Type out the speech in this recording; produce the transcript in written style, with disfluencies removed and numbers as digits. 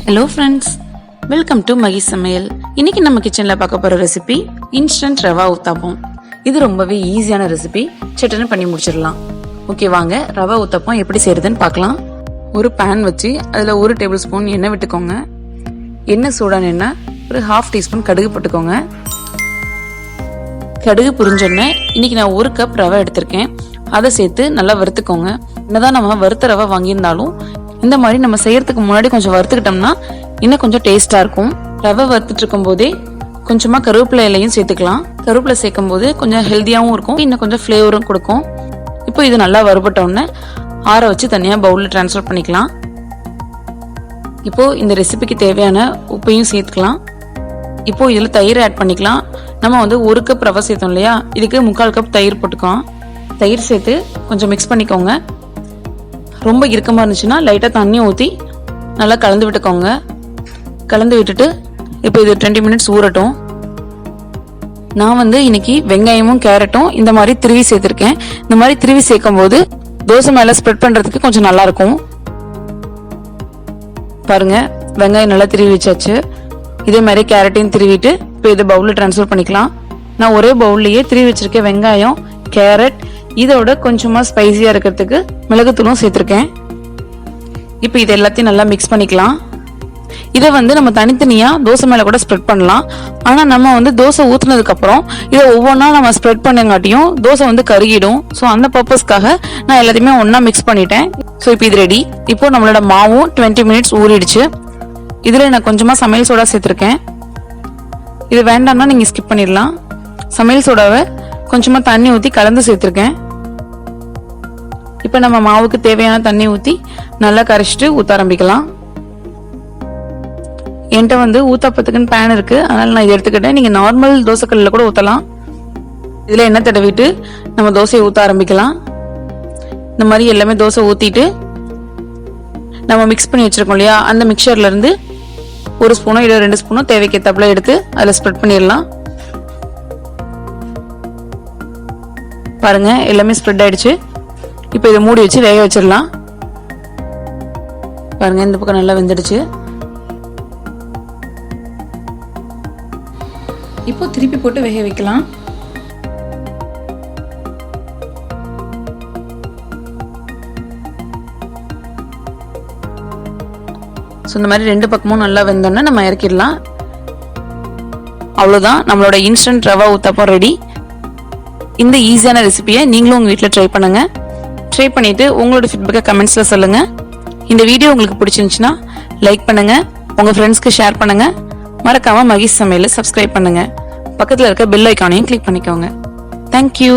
Hello friends, welcome to Mahi Samayal. இன்னைக்கு நம்ம கிச்சன்ல பார்க்க போற ரெசிபி இன்ஸ்டன்ட் ரவா உத்தாப்பம். இது ரொம்பவே ஈஸியான ரெசிபி, சட்டுன்னு பண்ணி முடிச்சிடலாம். ஓகே, வாங்க ரவா உத்தாப்பம் எப்படி செய்யறதுன்னு பார்க்கலாம். ஒரு பேன் வச்சு அதுல 1 டேபிள் ஸ்பூன் எண்ணெய் விட்டுக்கோங்க. எண்ணெய் சூடான எண்ணெய், ஒரு 1/2 டீஸ்பூன் கடுகு போட்டுக்கோங்க. கடுகு புரிஞ்சோடனே இன்னைக்கு நான் 1 கப் ரவை எடுத்திருக்கேன். அதை சேர்த்து நல்லா வறுத்துக்கோங்க. என்னதான் நம்ம வறுத்த ரவை வாங்கியிருந்தாலும் இந்த மாதிரி நம்ம செய்யறதுக்கு முன்னாடி கொஞ்சம் வறுத்துக்கிட்டோம்னா இன்னும் கொஞ்சம் டேஸ்டா இருக்கும். ரவை வறுத்துட்டு இருக்கும் போதே கொஞ்சமா கருவேப்பிலை இலையும் சேர்த்துக்கலாம். கருவேப்பிலை சேர்க்கும் போது கொஞ்சம் ஹெல்த்தியாவும் இருக்கும், இன்னும் கொஞ்சம் ஃபிளேவரும் கொடுக்கும். இப்போ இது நல்லா வறுபட்டோடனே ஆற வச்சு தனியா பவுல்ல டிரான்ஸ்ஃபர் பண்ணிக்கலாம். இப்போ இந்த ரெசிபிக்கு தேவையான உப்பையும் சேர்த்துக்கலாம். இப்போ இதுல தயிர் ஆட் பண்ணிக்கலாம். நம்ம 1 கப் ரவை சேர்த்தோம் இல்லையா, இதுக்கு 3/4 கப் தயிர் போட்டுக்கலாம். தயிர் சேர்த்து கொஞ்சம் மிக்ஸ் பண்ணிக்கோங்க. ரொம்ப இறுக்கமா இருந்துச்சுன்னா லைட்டா தண்ணி ஊற்றி நல்லா கலந்து விட்டுக்கோங்க. கலந்து விட்டுட்டு இப்போ இது 20 மினிட்ஸ் ஊறட்டும். நான் இன்னைக்கு வெங்காயமும் கேரட்டும் இந்த மாதிரி திருவி சேர்த்திருக்கேன். இந்த மாதிரி திருவி சேர்க்கும் போது தோசை மேல ஸ்ப்ரெட் பண்றதுக்கு கொஞ்சம் நல்லா இருக்கும். பாருங்க, வெங்காயம் நல்லா திருவி வச்சாச்சு. இதே மாதிரி கேரட்டையும் திருவிட்டு இப்போ இதை பவுல்ல டிரான்ஸ்ஃபர் பண்ணிக்கலாம். நான் ஒரே பவுல்லயே திருவி வச்சிருக்கேன். வெங்காயம், கேரட், இதோட கொஞ்சமா ஸ்பைசியா இருக்கிறதுக்கு மிளகுத்தூளும் சேர்த்திருக்கேன். இப்போ இது எல்லாத்தையும் நல்லா மிக்ஸ் பண்ணிக்கலாம். இதை நம்ம தனித்தனியா தோசை மேல கூட ஸ்ப்ரெட் பண்ணலாம். ஆனா நம்ம தோசை ஊத்துனதுக்கு அப்புறம் இதை ஒவ்வொன்றா நம்ம ஸ்ப்ரெட் பண்ணங்காட்டியும் தோசை கருகிடும். ஸோ அந்த பர்பஸ்க்காக நான் எல்லாத்தையுமே ஒன்னா மிக்ஸ் பண்ணிட்டேன். ஸோ இப்போ இது ரெடி. இப்போ நம்மளோட மாவும் 20 மினிட்ஸ் ஊறிடுச்சு. இதுல நான் கொஞ்சமா சமையல் சோடா சேர்த்திருக்கேன். இது வேண்டாம்னா நீங்க ஸ்கிப் பண்ணிடலாம். சமையல் சோடாவை கொஞ்சமா தண்ணி ஊத்தி கலந்து சேர்த்திருக்கேன். இப்ப நம்ம மாவுக்கு தேவையான தண்ணி ஊத்தி நல்லா கரைச்சிட்டு ஊத்த ஆரம்பிக்கலாம். என்கிட்ட ஊத்தாப்பத்துக்குன்னு பேன் இருக்கு, அதனால நான் இதை எடுத்துக்கிட்டேன். நீங்க நார்மல் தோசைக்கல்ல கூட ஊத்தலாம். இதுல எண்ணெய் தடவிட்டு நம்ம தோசையை ஊத்த ஆரம்பிக்கலாம். இந்த மாதிரி எல்லாமே தோசை ஊத்திட்டு நம்ம மிக்ஸ் பண்ணி வச்சிருக்கோம் இல்லையா, அந்த மிக்சர்ல இருந்து 1 ஸ்பூனோ இல்ல 2 ஸ்பூனோ தேவைக்கேத்தாப்புல எடுத்து அதுல ஸ்ப்ரெட் பண்ணிடலாம். பாருங்க, எல்லாமே ஸ்ப்ரெட் ஆயிடுச்சு. இப்போ இதை மூடி வச்சு வேக வச்சிடலாம். பாருங்க, இந்த பக்கம் நல்லா வெந்துடுச்சு. இப்போ திருப்பி போட்டு வேக வைக்கலாம். இந்த மாதிரி 2 பக்கமும் நல்லா வெந்தோன்னா நம்ம இறக்கிடலாம். அவ்வளவுதான், நம்மளோட இன்ஸ்டன்ட் ரவா உத்தாப்பம் ரெடி. இந்த ஈஸியான ரெசிபியை நீங்களும் உங்க வீட்டில் ட்ரை பண்ணுங்க. ட்ரை பண்ணிட்டு உங்களோட ஃபீட்பேக்கை கமெண்ட்ஸ்ல சொல்லுங்க. இந்த வீடியோ உங்களுக்கு பிடிச்சிருந்துச்சுன்னா லைக் பண்ணுங்க, உங்க ஃப்ரெண்ட்ஸ்க்கு ஷேர் பண்ணுங்க. மறக்காம மகி சமையலை சப்ஸ்கிரைப் பண்ணுங்க. பக்கத்துல இருக்க பெல் ஐக்கானையும் கிளிக் பண்ணிக்கோங்க. தேங்க்யூ.